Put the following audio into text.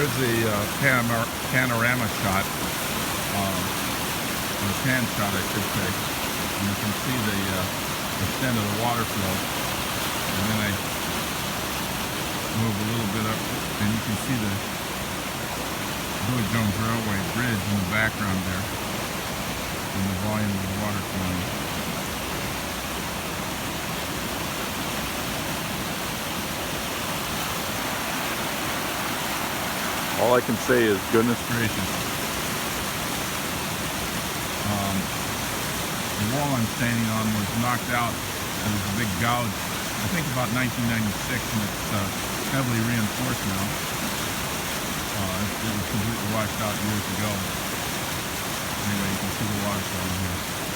There's the panorama shot, or pan shot, I should say. And you can see the extent of the water flow. And then I move a little bit up, and you can see the Billy Jones Railway Bridge in the background there, and the volume of the water flowing. All I can say is goodness gracious. The wall I'm standing on was knocked out. There was a big gouge, I think about 1996, and it's heavily reinforced now. It was completely washed out years ago. Anyway, you can see the water flowing here.